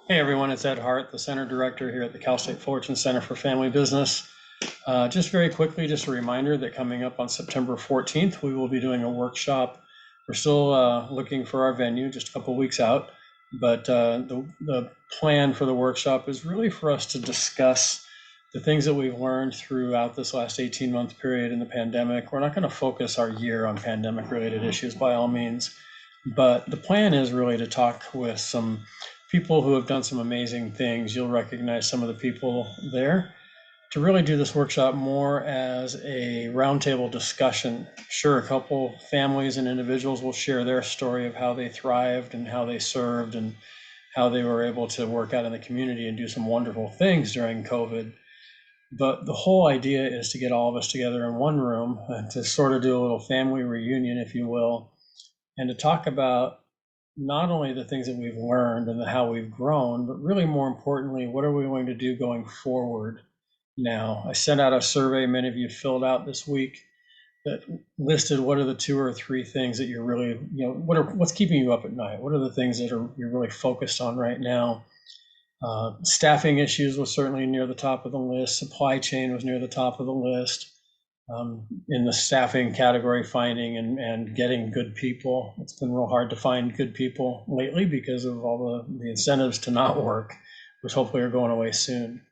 Hey everyone, it's Ed Hart, the Center Director here at the Cal State Fullerton Center for Family Business. Just very quickly, just a reminder that coming up on September 14th, we will be doing a workshop. We're still looking for our venue, just a couple weeks out, but the plan for the workshop is really for us to discuss the things that we've learned throughout this last 18-month period in the pandemic. We're not going to focus our year on pandemic-related issues by all means, but the plan is really to talk with some people who have done some amazing things. You'll recognize some of the people there. To really do this workshop more as a roundtable discussion. Sure, a couple families and individuals will share their story of how they thrived and how they served and how they were able to work out in the community and do some wonderful things during COVID. But the whole idea is to get all of us together in one room to sort of do a little family reunion, if you will, and to talk about not only the things that we've learned and how we've grown, but really more importantly, what are we going to do going forward now? I sent out a survey many of you filled out this week that listed what are the 2 or 3 things that you're really, what's keeping you up at night? What are the things that you're really focused on right now? Staffing issues was certainly near the top of the list. Supply chain was near the top of the list. In the staffing category, finding and getting good people. It's been real hard to find good people lately because of all the incentives to not work, which hopefully are going away soon.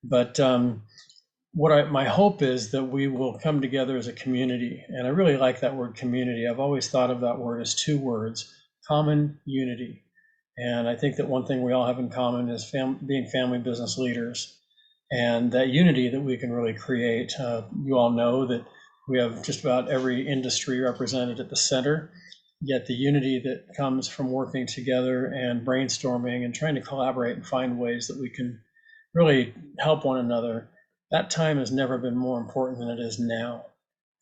But my hope is that we will come together as a community. And I really like that word community. I've always thought of that word as 2 words, common unity. And I think that one thing we all have in common is being family business leaders. And that unity that we can really create. You all know that we have just about every industry represented at the center, yet the unity that comes from working together and brainstorming and trying to collaborate and find ways that we can really help one another, that time has never been more important than it is now.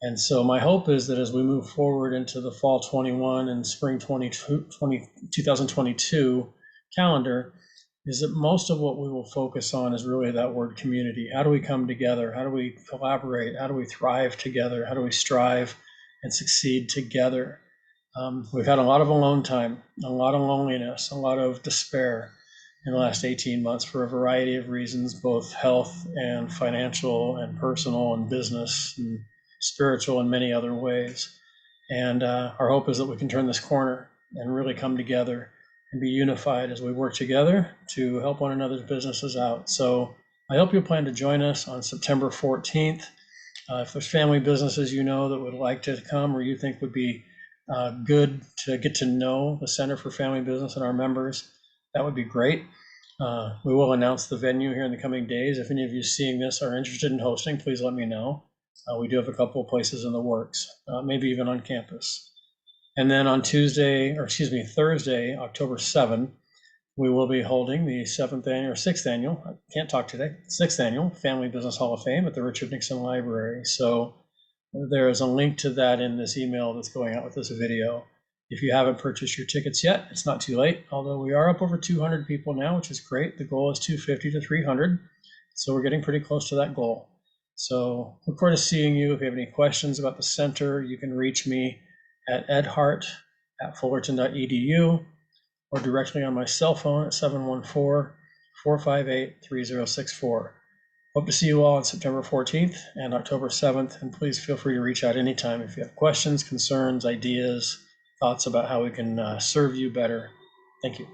And so my hope is that as we move forward into the fall 21 and spring 2022 calendar, is that most of what we will focus on is really that word community. How do we come together? How do we collaborate? How do we thrive together? How do we strive and succeed together? We've had a lot of alone time, a lot of loneliness, a lot of despair in the last 18 months for a variety of reasons, both health and financial and personal and business and spiritual and many other ways. And our hope is that we can turn this corner and really come together and be unified as we work together to help one another's businesses out. So I hope you plan to join us on September 14th. If there's family businesses you know that would like to come or you think would be good to get to know the Center for Family Business and our members, that would be great. We will announce the venue here in the coming days. If any of you seeing this are interested in hosting, please let me know. We do have a couple of places in the works, maybe even on campus. And then on Thursday, October 7th, we will be holding the 6th annual Family Business Hall of Fame at the Richard Nixon Library. So there is a link to that in this email that's going out with this video. If you haven't purchased your tickets yet, it's not too late, although we are up over 200 people now, which is great. The goal is 250 to 300. So we're getting pretty close to that goal. So look forward to seeing you. If you have any questions about the center, you can reach me at edhart@fullerton.edu or directly on my cell phone at 714-458-3064. Hope to see you all on September 14th and October 7th, and please feel free to reach out anytime if you have questions, concerns, ideas, thoughts about how we can serve you better. Thank you.